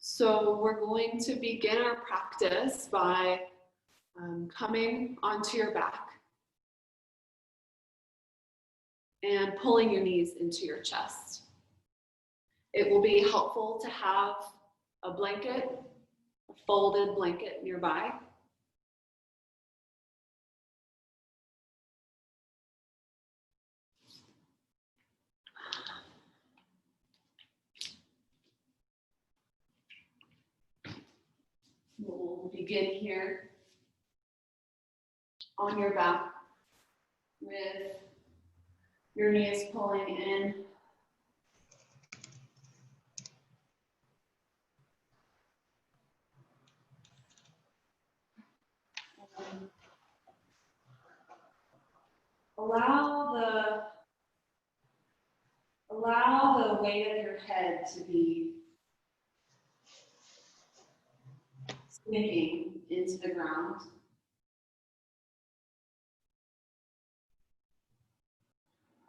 So we're going to begin our practice by coming onto your back and pulling your knees into your chest. It will be helpful to have a blanket, a folded blanket nearby. We'll begin here on your back with your knees pulling in. Allow the weight of your head to be sinking into the ground.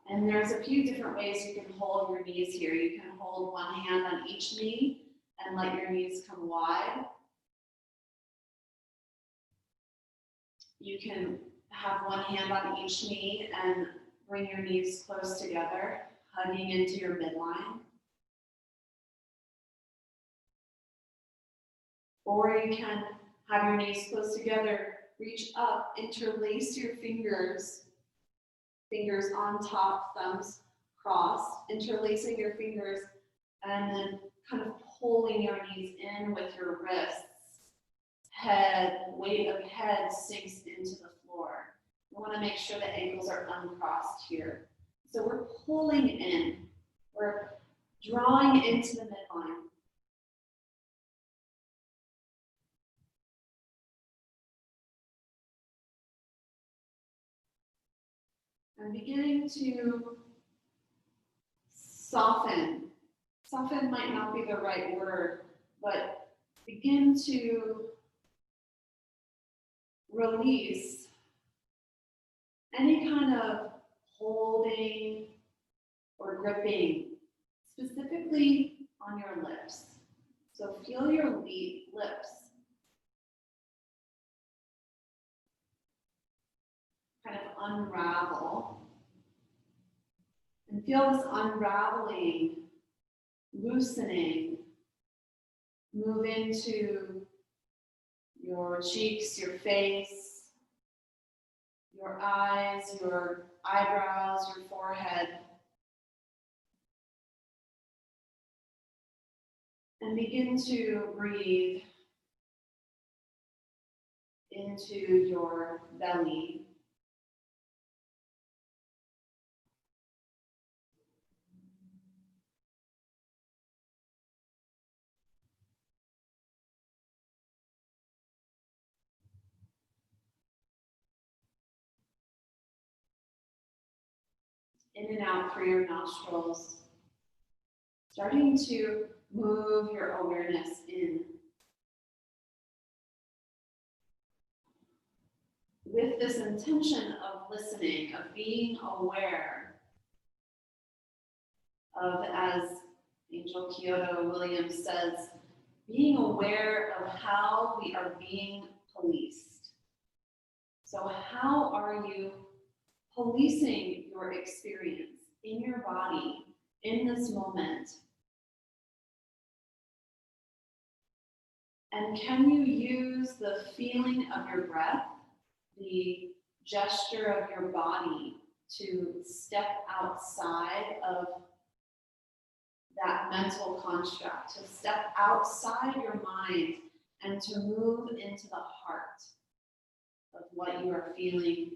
And there's a few different ways you can hold your knees here. You can hold one hand on each knee and let your knees come wide. You can have one hand on each knee and bring your knees close together, hugging into your midline. Or you can have your knees close together, reach up, interlace your fingers on top, thumbs crossed, interlacing your fingers, and then kind of pulling your knees in with your wrists. Weight of head sinks into the floor. We want to make sure the ankles are uncrossed here. So we're pulling in. We're drawing into the midline. I'm beginning to soften. Soften might not be the right word, but begin to release any kind of holding or gripping, specifically on your lips. So feel your lips. Kind of unravel. And feel this unraveling, loosening, move into your cheeks, your face, your eyes, your eyebrows, your forehead. And begin to breathe into your belly. In and out through your nostrils, starting to move your awareness in. With this intention of listening, of being aware of, as Angel Kyoto Williams says, being aware of how we are being policed. So how are you policing your experience in your body in this moment? And can you use the feeling of your breath, the gesture of your body, to step outside of that mental construct, to step outside your mind and to move into the heart of what you are feeling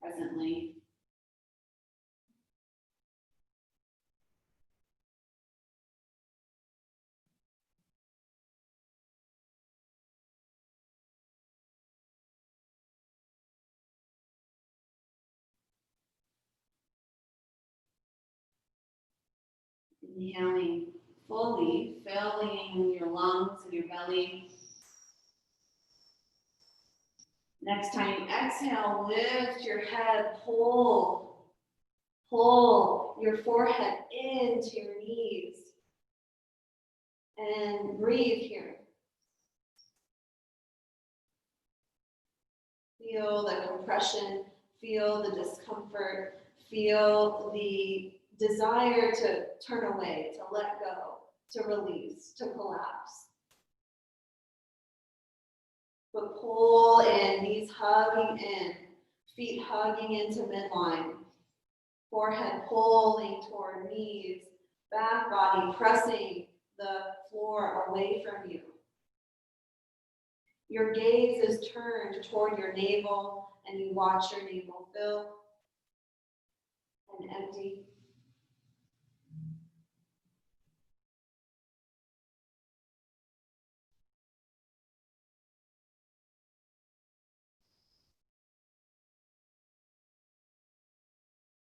presently? Inhaling fully, filling your lungs and your belly. Next time you exhale, lift your head, pull your forehead into your knees. And breathe here. Feel the compression, feel the discomfort, feel the desire to turn away, to let go, to release, to collapse. But pull in, knees hugging in, feet hugging into midline, forehead pulling toward knees, back body pressing the floor away from you. Your gaze is turned toward your navel, and you watch your navel fill and empty.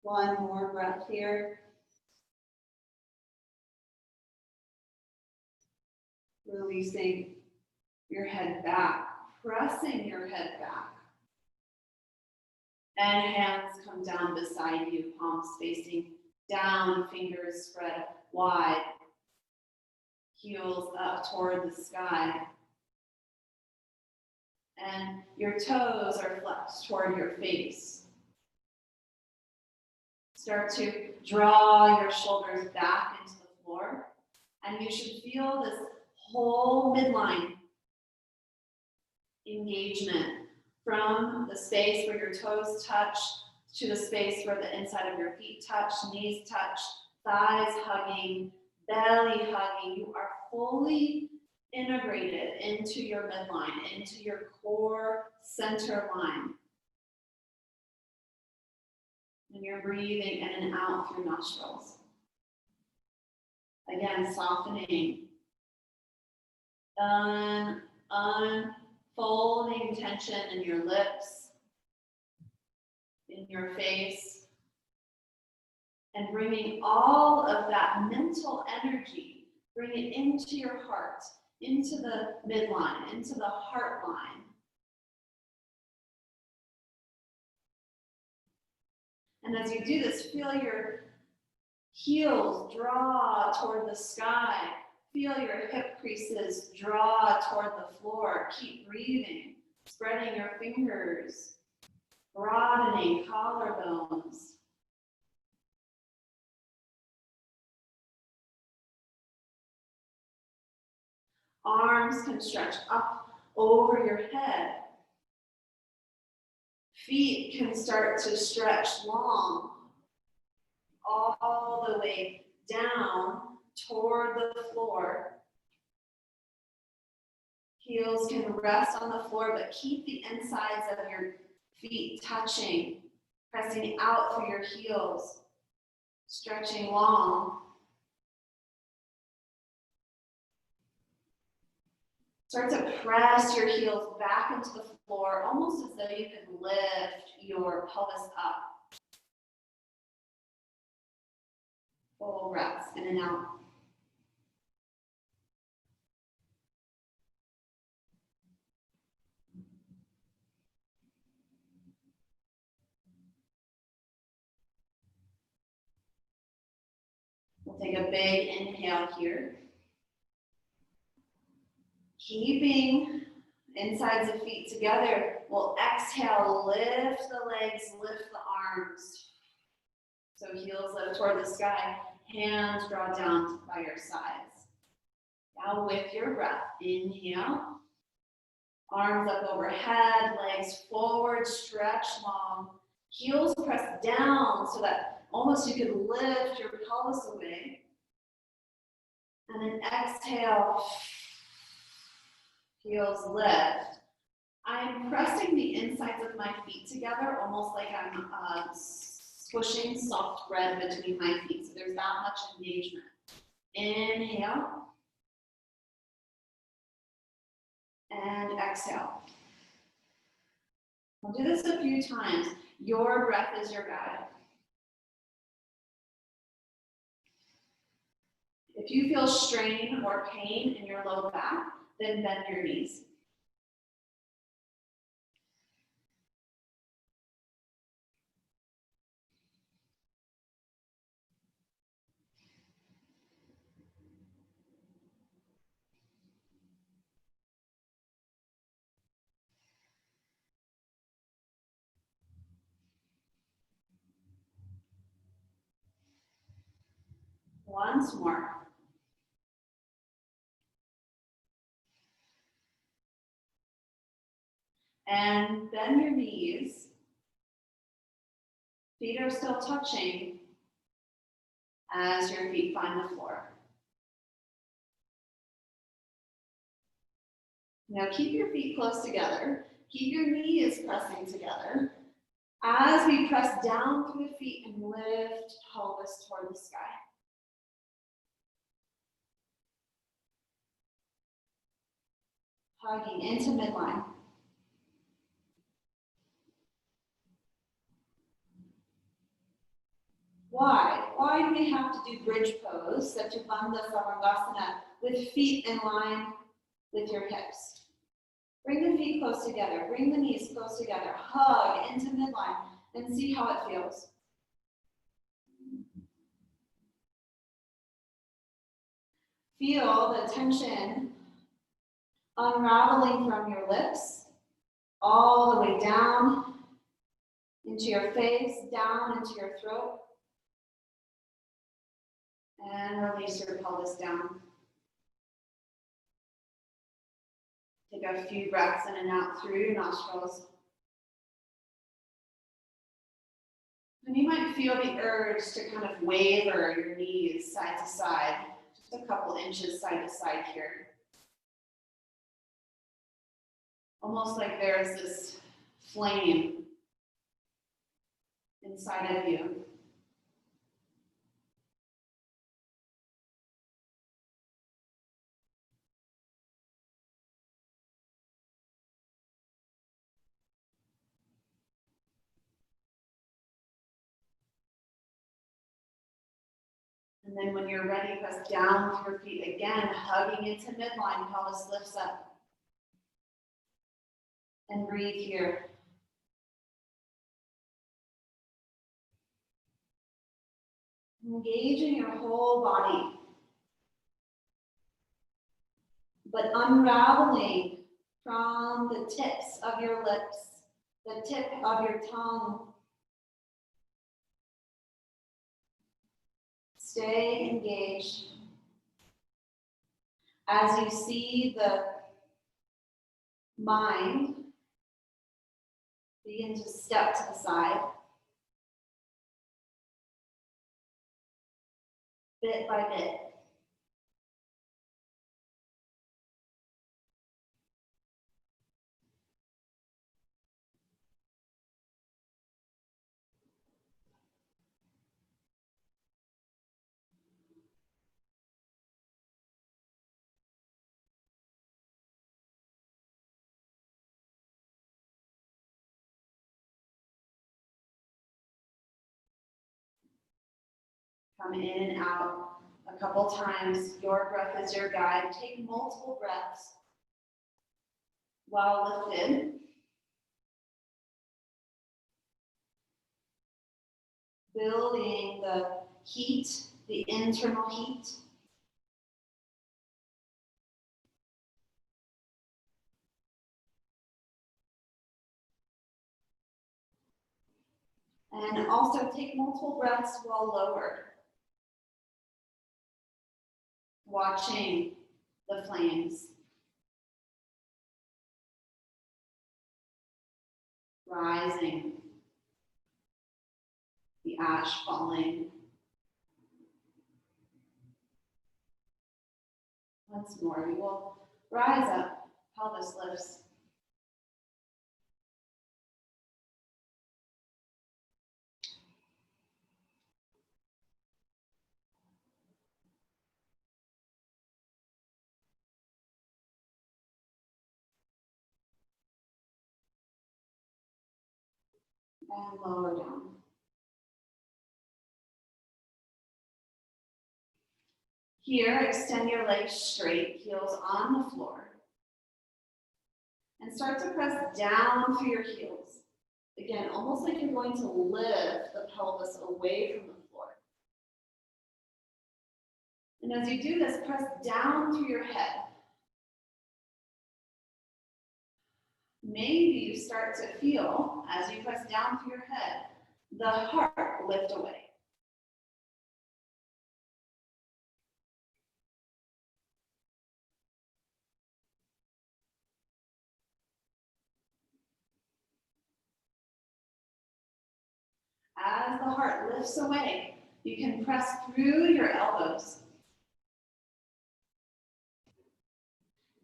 One more breath here. Releasing your head back, pressing your head back. And hands come down beside you, palms facing down, fingers spread wide, heels up toward the sky. And your toes are flexed toward your face. Start to draw your shoulders back into the floor, and you should feel this whole midline engagement from the space where your toes touch to the space where the inside of your feet touch, knees touch, thighs hugging, belly hugging. You are fully integrated into your midline, into your core center line. And you're breathing in and out through nostrils. Again, softening. Unfolding tension in your lips, in your face, and bringing all of that mental energy, bring it into your heart, into the midline, into the heart line. And as you do this, feel your heels draw toward the sky. Feel your hip creases draw toward the floor. Keep breathing, spreading your fingers, broadening collarbones. Arms can stretch up over your head. Feet can start to stretch long, all the way down toward the floor. Heels can rest on the floor, but keep the insides of your feet touching, pressing out through your heels, stretching long. Start to press your heels back into the floor, almost as though you could lift your pelvis up. Full breaths in and out. We'll take a big inhale here. Keeping insides of feet together, we'll exhale, lift the legs, lift the arms. So heels lift toward the sky, hands draw down by your sides. Now with your breath, inhale, arms up overhead, legs forward, stretch long, heels press down so that almost you could lift your pelvis away. And then exhale, heels lift. I'm pressing the insides of my feet together, almost like I'm squishing soft bread between my feet. So there's that much engagement. Inhale. And exhale. We'll do this a few times. Your breath is your guide. If you feel strain or pain in your low back, then bend your knees. Once more. And bend your knees. Feet are still touching as your feet find the floor. Now keep your feet close together. Keep your knees pressing together as we press down through the feet and lift pelvis toward the sky. Hugging into midline. Why? Why do we have to do bridge pose, such a Vajrasana, with feet in line with your hips? Bring the feet close together. Bring the knees close together. Hug into midline and see how it feels. Feel the tension unraveling from your lips all the way down into your face, down into your throat. And release your pelvis down. Take a few breaths in and out through your nostrils. And you might feel the urge to kind of waver your knees side to side, just a couple inches side to side here. Almost like there's this flame inside of you. And then when you're ready, press down with your feet again, hugging into midline, pelvis lifts up. And breathe here. Engaging your whole body, but unraveling from the tips of your lips, the tip of your tongue. Stay engaged. As you see the mind begin to step to the side, bit by bit. Come in and out a couple times. Your breath is your guide. Take multiple breaths while lifted. Building the heat, the internal heat. And also take multiple breaths while lowered. Watching the flames rising, the ash falling. Once more, we will rise up, pelvis lifts. And lower down. Here, extend your legs straight, heels on the floor. And start to press down through your heels. Again, almost like you're going to lift the pelvis away from the floor. And as you do this, press down through your head. Maybe you start to feel, as you press down through your head, the heart lift away. As the heart lifts away, you can press through your elbows,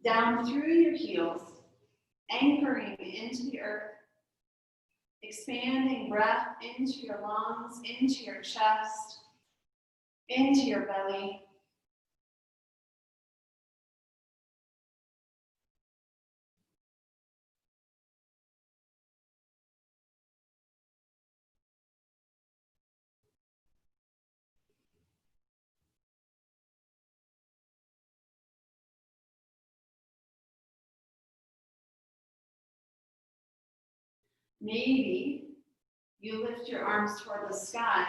down through your heels, anchoring into the earth, expanding breath into your lungs, into your chest, into your belly. Maybe you lift your arms toward the sky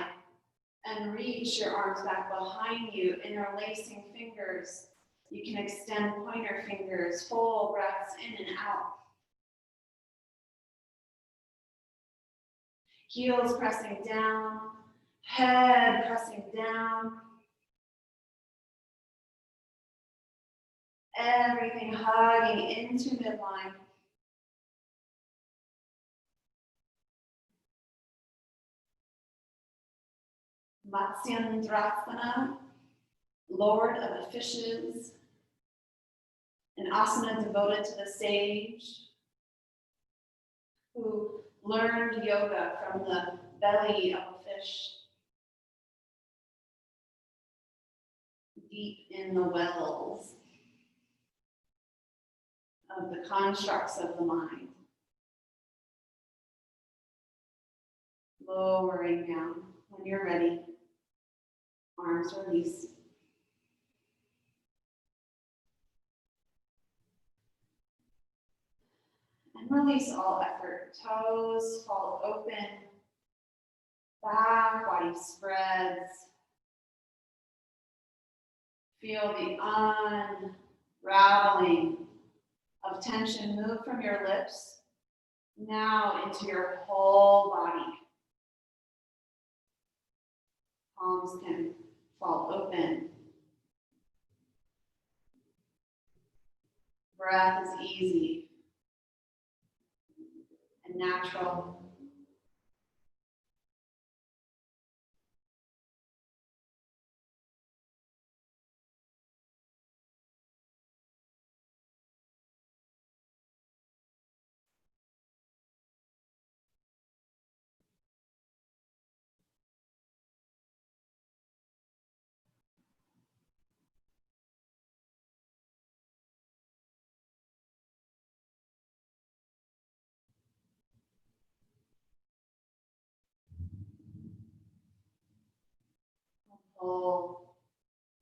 and reach your arms back behind you, interlacing fingers. You can extend pointer fingers, full breaths in and out. Heels pressing down, head pressing down. Everything hugging into midline. Vajrasana, Lord of the Fishes, an asana devoted to the sage who learned yoga from the belly of a fish, deep in the wells of the constructs of the mind. Lowering down. When you're ready, arms release. And release all effort. Toes fall open. Back body spreads. Feel the unraveling of tension move from your lips now into your whole body. Palms can fall open. Breath is easy and natural. Pull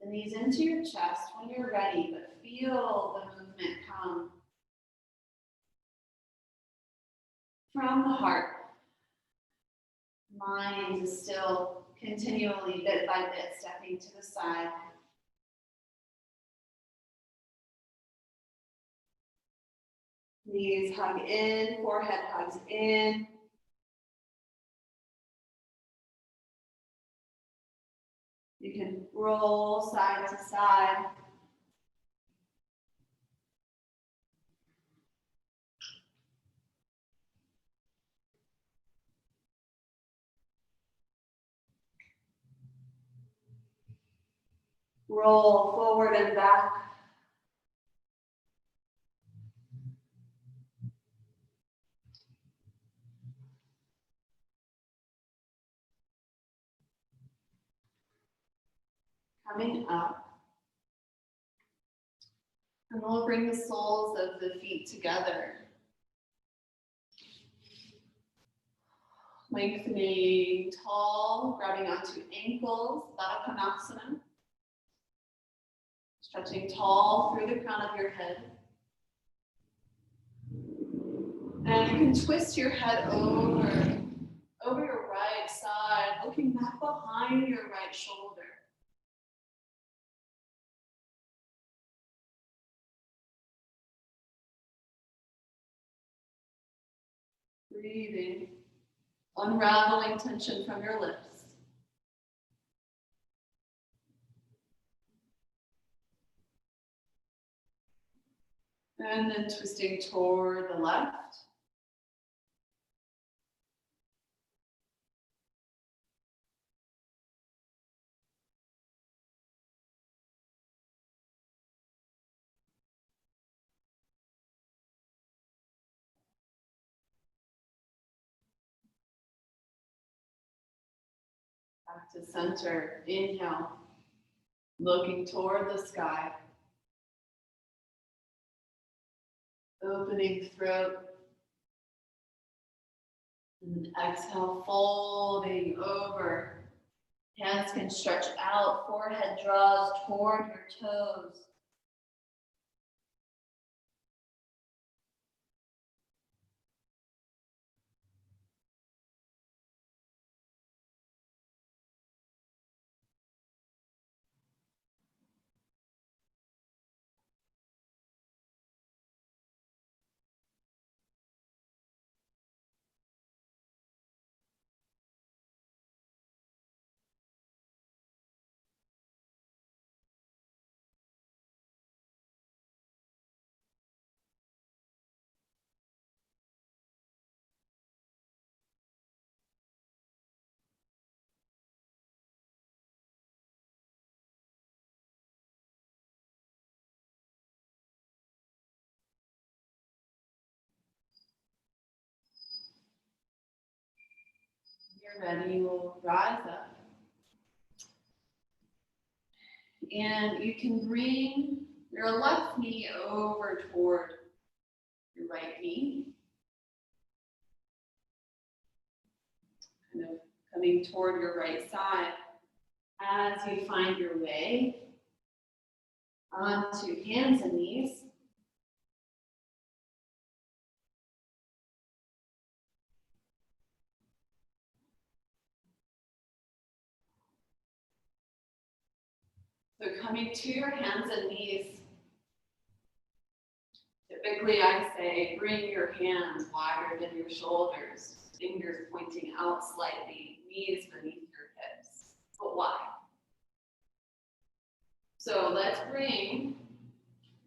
the knees into your chest when you're ready, but feel the movement come from the heart. Mind is still continually, bit by bit, stepping to the side. Knees hug in, forehead hugs in. You can roll side to side. Roll forward and back. Coming up. And we'll bring the soles of the feet together. Lengthening tall, grabbing onto ankles, Vajrasana. Stretching tall through the crown of your head. And you can twist your head over your right side, looking back behind your right shoulder. Breathing, unraveling tension from your lips. And then twisting toward the left. Back to center. Inhale. Looking toward the sky. Opening throat. And exhale, folding over. Hands can stretch out, forehead draws toward your toes. You're ready, you'll rise up. And you can bring your left knee over toward your right knee. Kind of coming toward your right side as you find your way onto hands and knees. So coming to your hands and knees, typically I say bring your hands wider than your shoulders, fingers pointing out slightly, knees beneath your hips. But why? So let's bring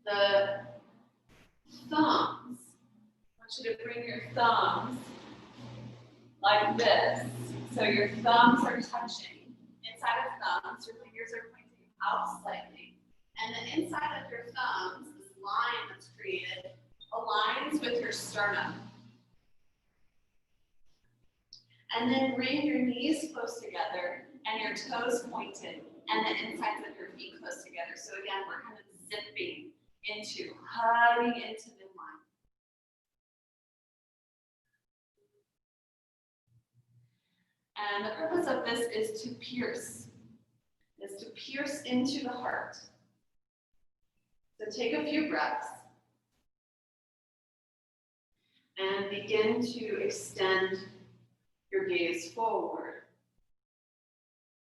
the thumbs. I want you to bring your thumbs like this. So your thumbs are touching. Inside of thumbs, your fingers are pointing out slightly. And the inside of your thumbs, this line that's created, aligns with your sternum. And then bring your knees close together and your toes pointed and the insides of your feet close together. So again, we're kind of zipping into, hugging into midline. And the purpose of this is to pierce into the heart. So take a few breaths and begin to extend your gaze forward.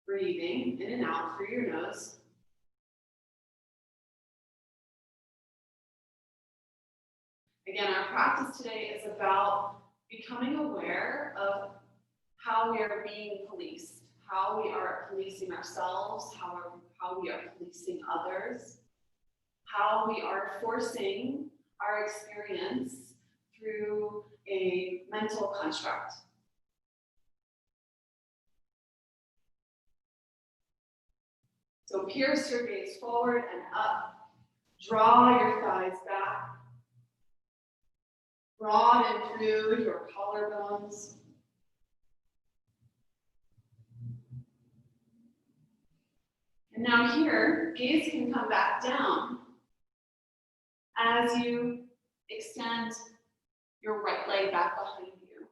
Breathing in and out through your nose. Again, our practice today is about becoming aware of how we are being policed, how we are policing ourselves, how we are policing others, how we are forcing our experience through a mental construct. So pierce your gaze forward and up. Draw your thighs back. Broaden through your collarbones. And now here, gaze can come back down as you extend your right leg back behind you.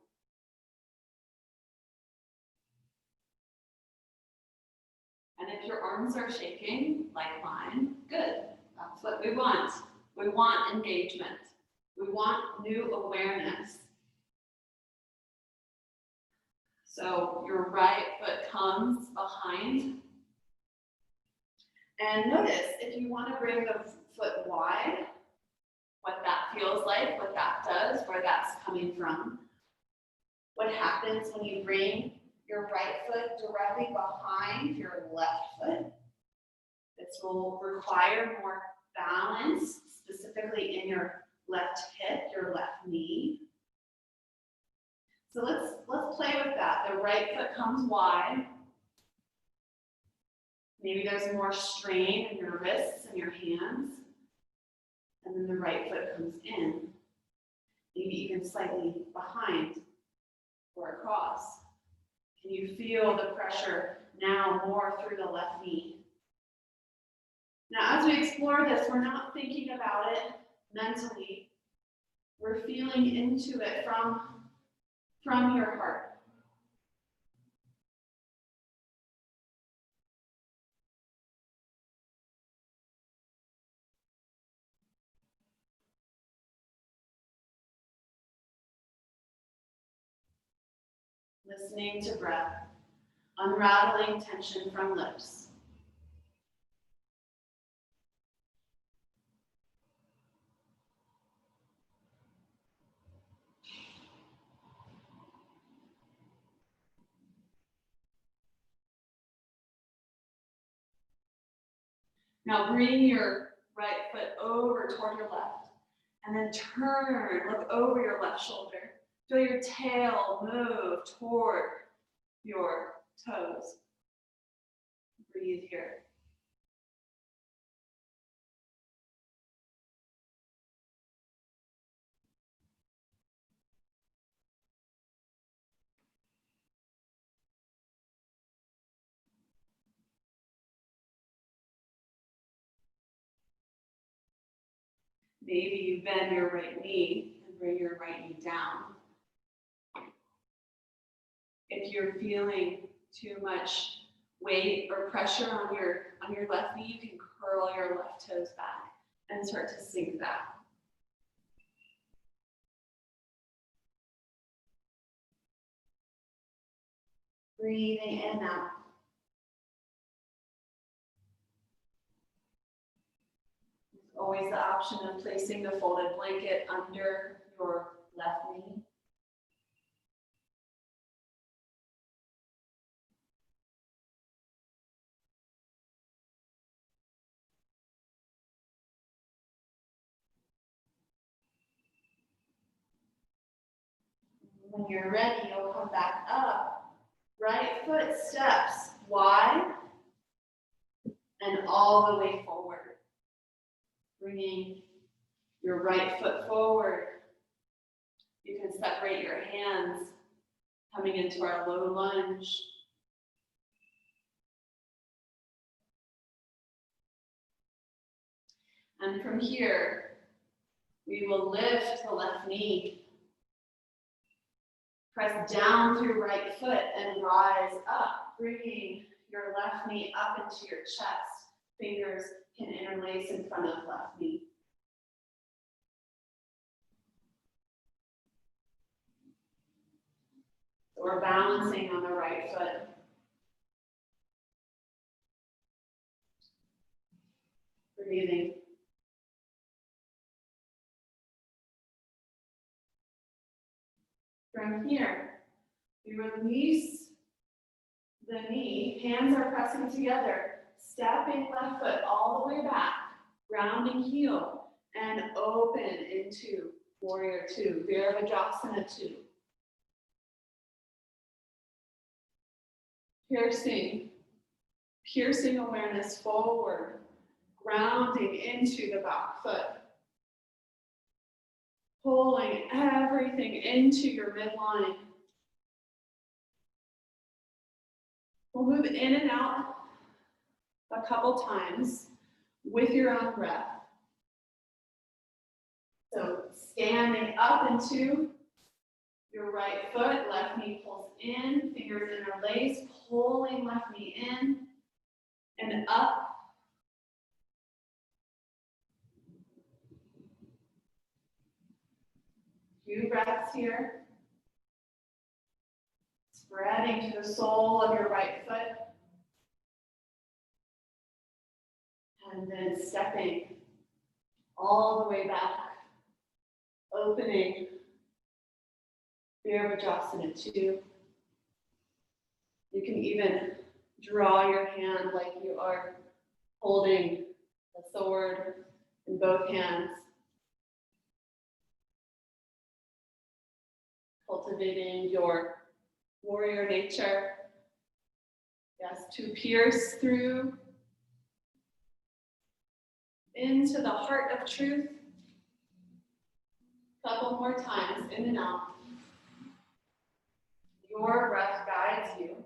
And if your arms are shaking, like mine, good. That's what we want. We want engagement. We want new awareness. So your right foot comes behind. And notice if you want to bring the foot wide, what that feels like, what that does, where that's coming from. What happens when you bring your right foot directly behind your left foot. This will require more balance, specifically in your left hip, your left knee. So let's play with that. The right foot comes wide. Maybe there's more strain in your wrists and your hands. And then the right foot comes in, maybe even slightly behind or across. Can you feel the pressure now more through the left knee. Now, as we explore this, we're not thinking about it mentally. We're feeling into it from your heart. Listening to breath, unraveling tension from lips. Now bring your right foot over toward your left, and then turn, look over your left shoulder. Feel your tail move toward your toes. Breathe here. Maybe you bend your right knee and bring your right knee down. If you're feeling too much weight or pressure on your left knee, you can curl your left toes back and start to sink that. Breathing in and out. There's always the option of placing the folded blanket under your left knee. When you're ready, you'll come back up. Right foot steps wide and all the way forward. Bringing your right foot forward. You can separate your hands, coming into our low lunge. And from here, we will lift the left knee. Press down through right foot and rise up, bringing your left knee up into your chest. Fingers can interlace in front of left knee. So we're balancing on the right foot. Breathing. From here, we release the knee, hands are pressing together, stepping left foot all the way back, grounding heel, and open into Warrior Two, Veer, Vajrasana 2. Piercing awareness forward, grounding into the back foot. Pulling everything into your midline. We'll move in and out a couple times with your own breath. So standing up into your right foot, left knee pulls in, fingers interlace, pulling left knee in and up. Few breaths here. Spreading to the sole of your right foot. And then stepping all the way back. Opening Veer, Vajrasana 2. You can even draw your hand like you are holding a sword in both hands. Cultivating your warrior nature. Yes, to pierce through into the heart of truth. A couple more times, in and out. Your breath guides you.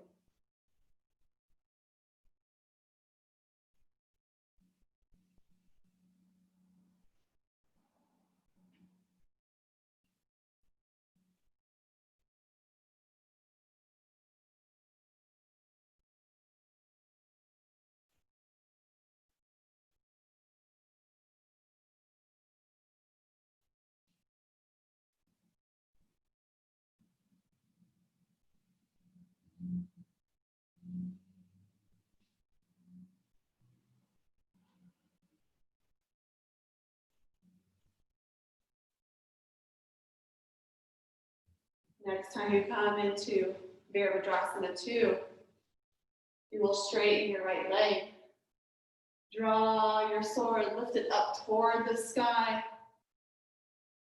Next time you come into Veer Vajrasana 2, you will straighten your right leg. Draw your sword, lift it up toward the sky,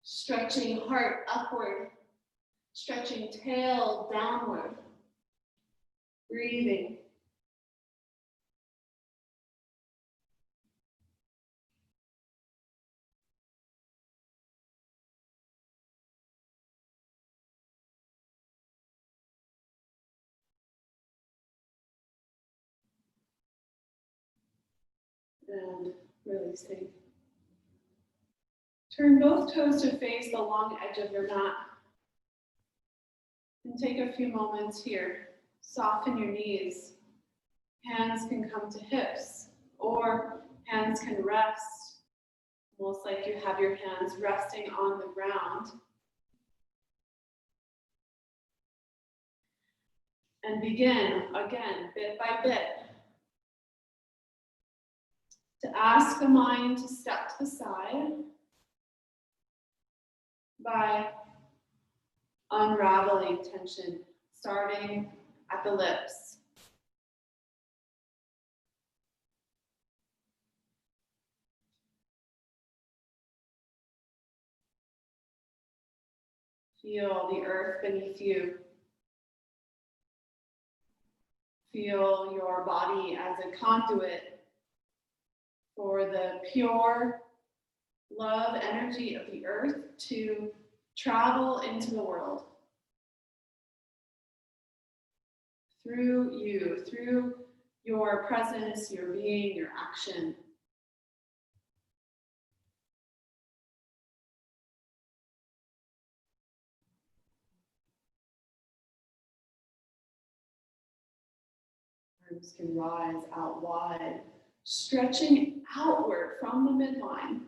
stretching heart upward, stretching tail downward, breathing. And releasing. Turn both toes to face the long edge of your mat. And take a few moments here. Soften your knees. Hands can come to hips, or hands can rest, almost like you have your hands resting on the ground. And begin, again, bit by bit, to ask the mind to step to the side by unraveling tension, starting at the lips. Feel the earth beneath you. Feel your body as a conduit for the pure love energy of the earth to travel into the world. Through you, through your presence, your being, your action. Arms can rise out wide, stretching outward from the midline.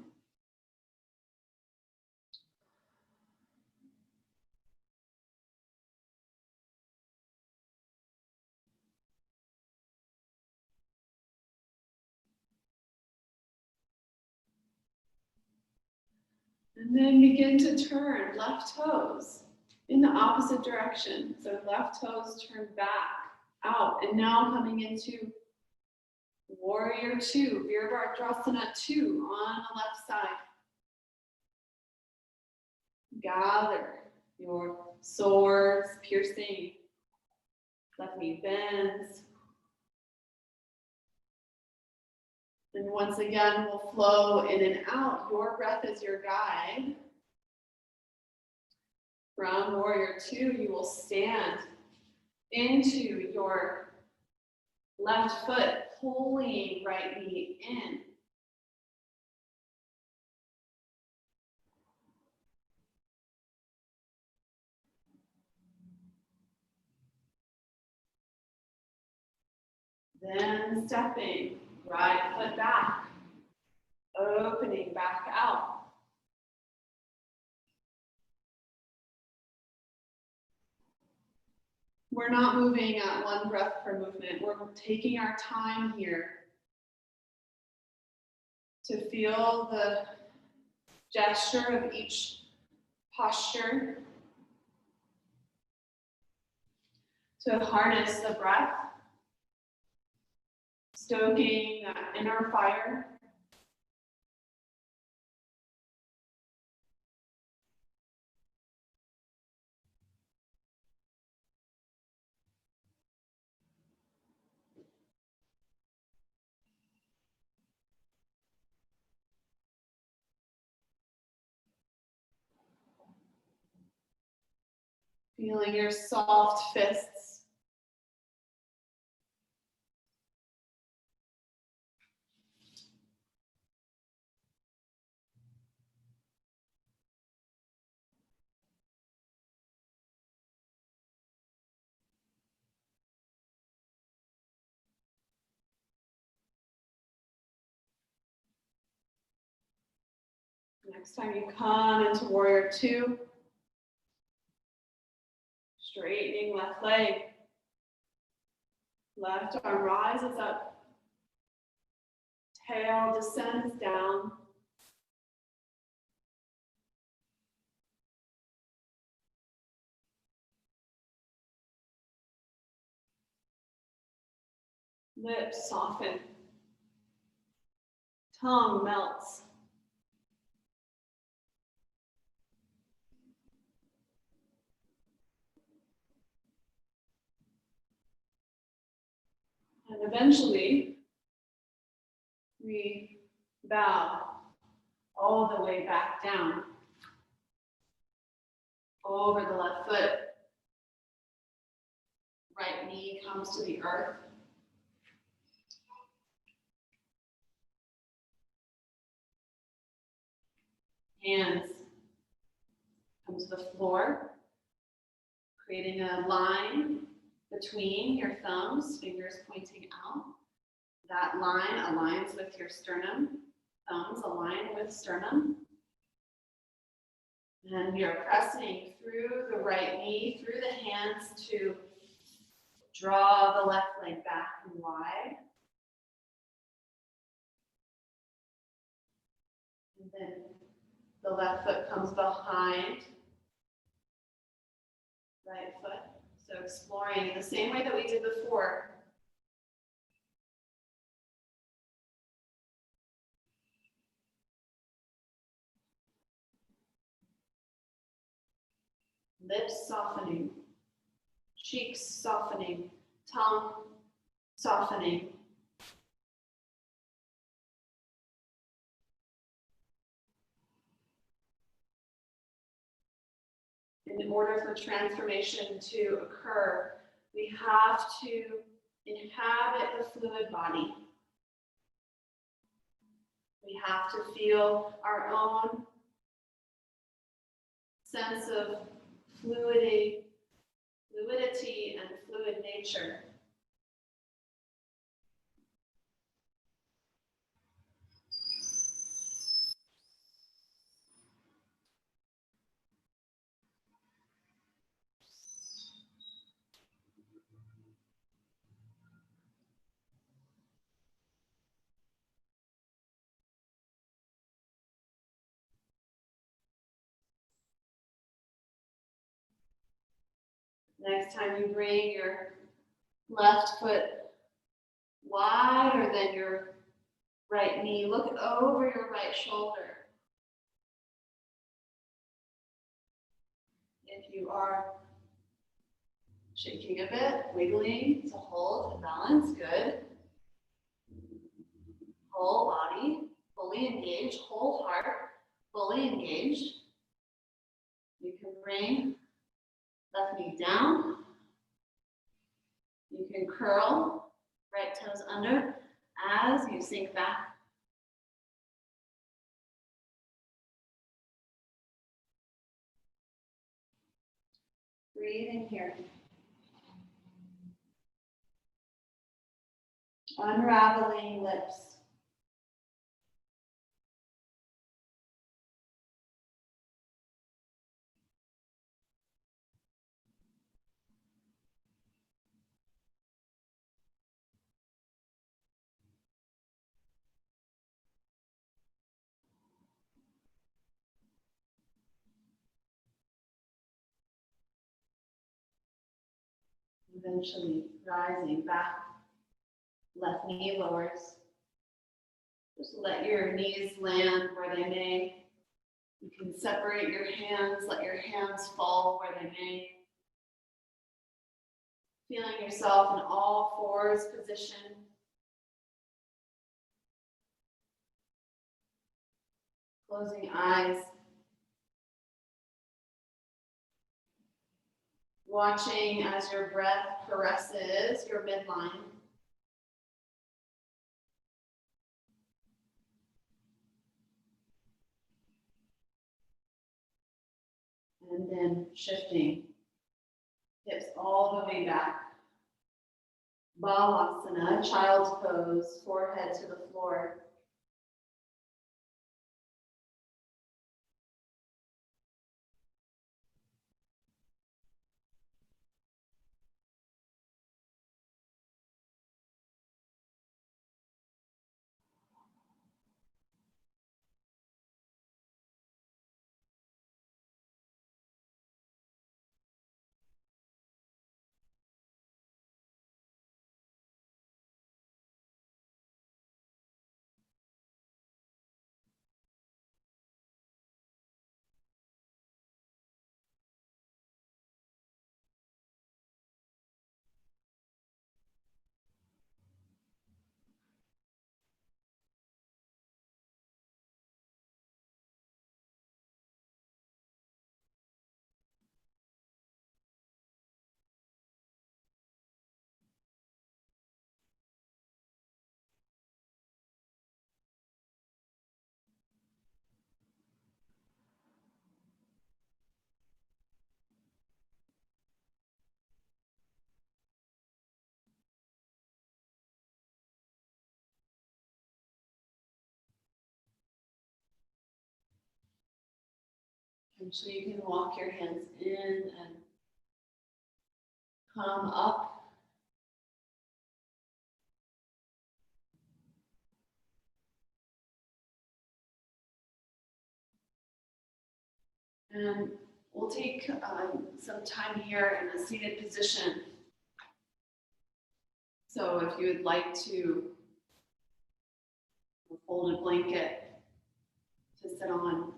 And then begin to turn left toes in the opposite direction. So left toes turn back, out, and now coming into Warrior 2, Veer Vajrasana 2 on the left side. Gather your swords piercing, left knee bends. And once again, we'll flow in and out. Your breath is your guide. From Warrior 2, you will stand into your left foot, pulling right knee in. Then stepping, right foot back, opening back out. We're not moving at one breath per movement. We're taking our time here to feel the gesture of each posture, to harness the breath, stoking that inner fire. Feeling your soft fists. Next time you come into Warrior 2, straightening left leg, Left arm rises up. Tail descends down. Lips soften. Tongue melts. And eventually, we bow all the way back down over the left foot. Right knee comes to the earth. Hands come to the floor, creating a line between your thumbs, fingers pointing out. That line aligns with your sternum. Thumbs align with sternum. And you're pressing through the right knee, through the hands to draw the left leg back and wide. And then the left foot comes behind right foot. So exploring in the same way that we did before. Lips softening, cheeks softening, tongue softening. In order for transformation to occur, we have to inhabit the fluid body. We have to feel our own sense of fluidity and fluid nature. Next time you bring your left foot wider than your right knee, look over your right shoulder. If you are shaking a bit, wiggling to hold and balance, good. Whole body, fully engaged, whole heart, fully engaged. You can bring left knee down. You can curl right toes under as you sink back. Breathe in here. Unraveling lips. Eventually rising back, left knee lowers. Just let your knees land where they may. You can separate your hands, let your hands fall where they may. Feeling yourself in all fours position. Closing eyes. Watching as your breath caresses your midline. And then shifting. Hips all the way back. Vajrasana, child's pose, forehead to the floor. Eventually you can walk your hands in and come up. And we'll take some time here in a seated position. So if you would like to, a folded blanket to sit on.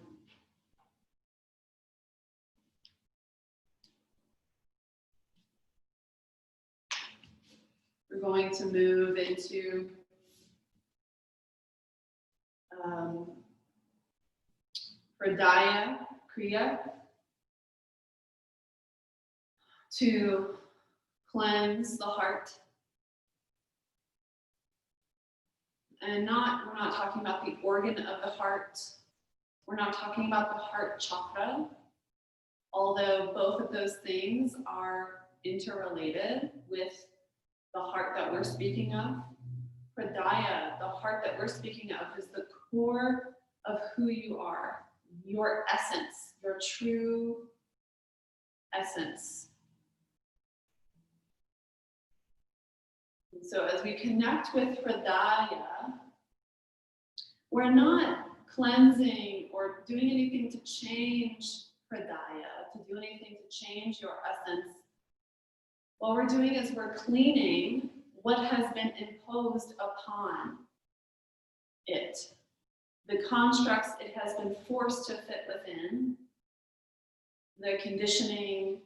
We're going to move into Hridaya Kriya to cleanse the heart. And we're not talking about the organ of the heart. We're not talking about the heart chakra, although both of those things are interrelated with the heart that we're speaking of. Hridaya, the heart that we're speaking of, is the core of who you are, your essence, your true essence. And so as we connect with Hridaya, we're not cleansing or doing anything to change Hridaya, to do anything to change your essence. What we're doing is we're cleaning what has been imposed upon it, the constructs it has been forced to fit within, the conditioning,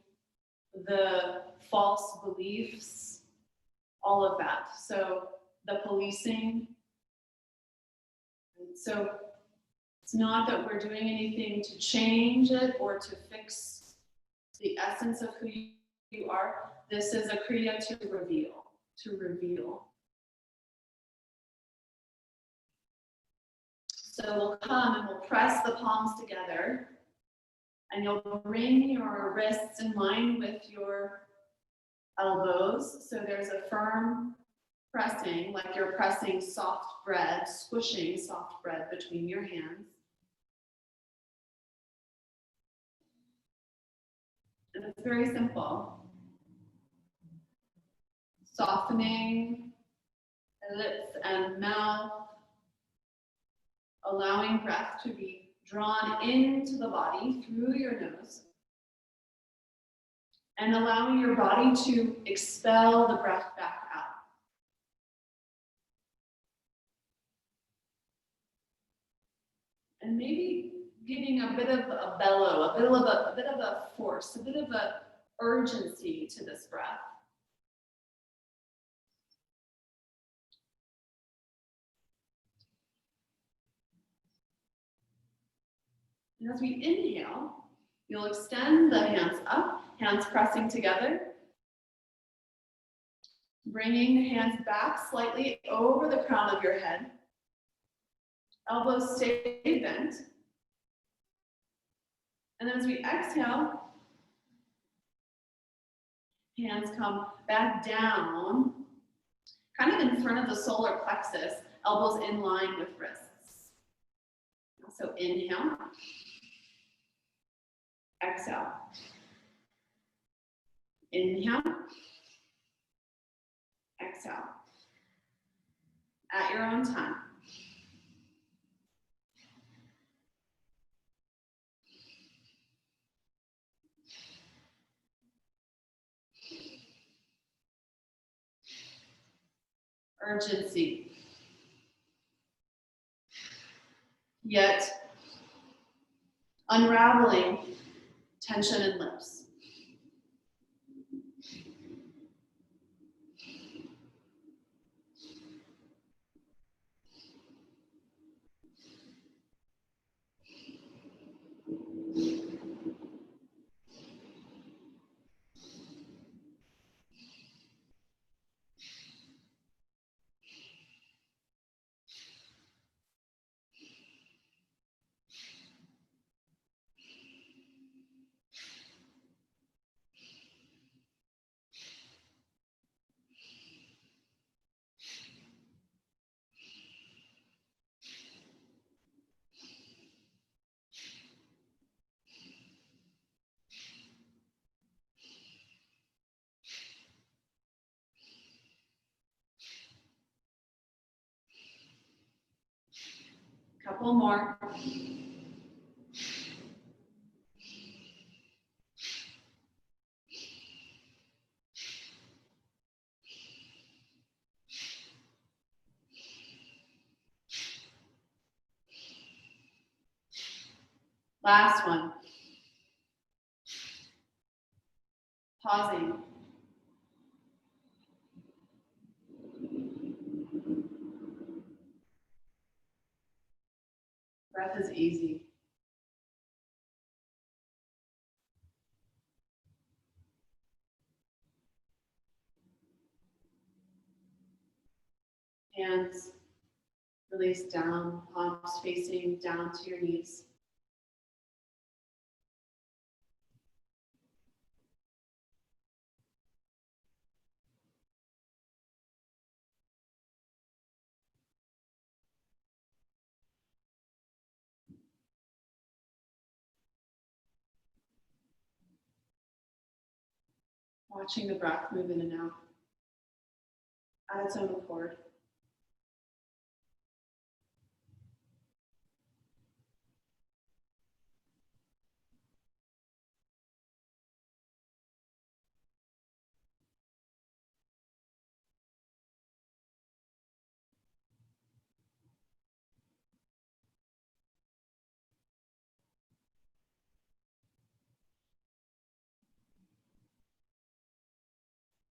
the false beliefs, all of that. So the policing. So it's not that we're doing anything to change it or to fix the essence of who you are. This is a kriya to reveal, So we'll come and we'll press the palms together, and you'll bring your wrists in line with your elbows. So there's a firm pressing, like you're pressing soft bread, squishing soft bread between your hands. And it's very simple. Softening lips and mouth, allowing breath to be drawn into the body through your nose, and allowing your body to expel the breath back out. And maybe giving a bit of a bellow, a bit of a force, a bit of a urgency to this breath. And as we inhale, you'll extend the hands up, hands pressing together, bringing the hands back slightly over the crown of your head. Elbows stay bent. And then as we exhale, hands come back down, kind of in front of the solar plexus, elbows in line with wrists. So inhale, exhale. Inhale, exhale. At your own time. Urgency. Yet unraveling tension in lips. Couple more. Last one. Pausing. Breath is easy. Hands release down, palms facing down to your knees. Watching the breath move in and out at its own accord.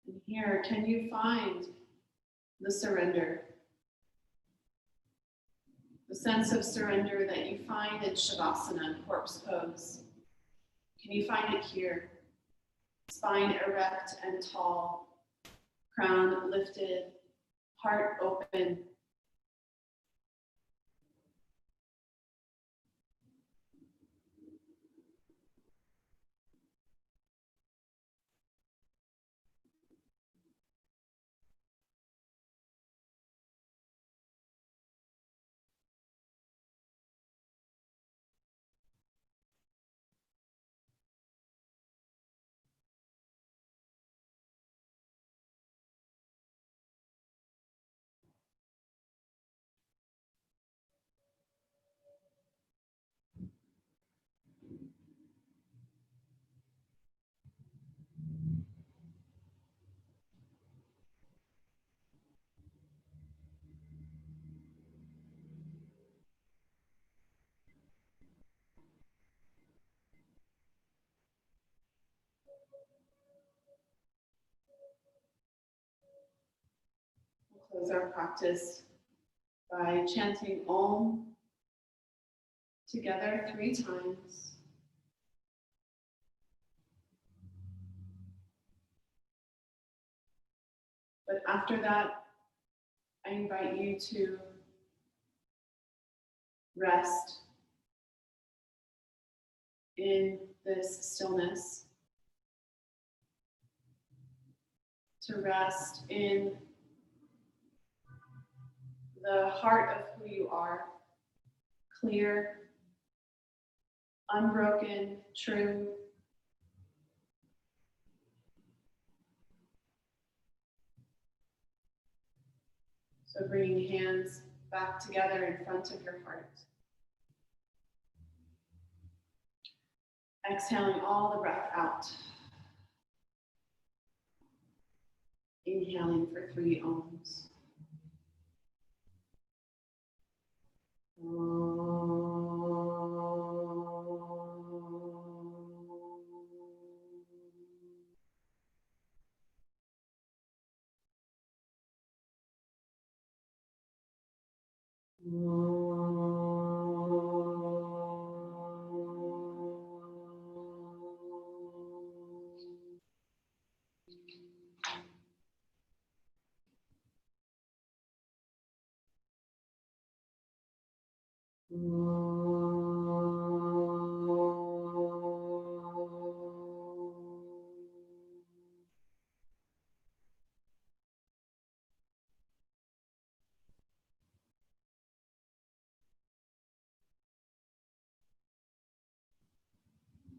And here, can you find the surrender? The sense of surrender that you find in Shavasana, corpse pose. Can you find it here? Spine erect and tall, crown lifted, heart open. We'll close our practice by chanting Om together 3 times. But after that, I invite you to rest in this stillness, to rest in the heart of who you are, clear, unbroken, true. So bringing hands back together in front of your heart. Exhaling all the breath out. Inhaling for 3 Oms.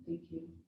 Thank you.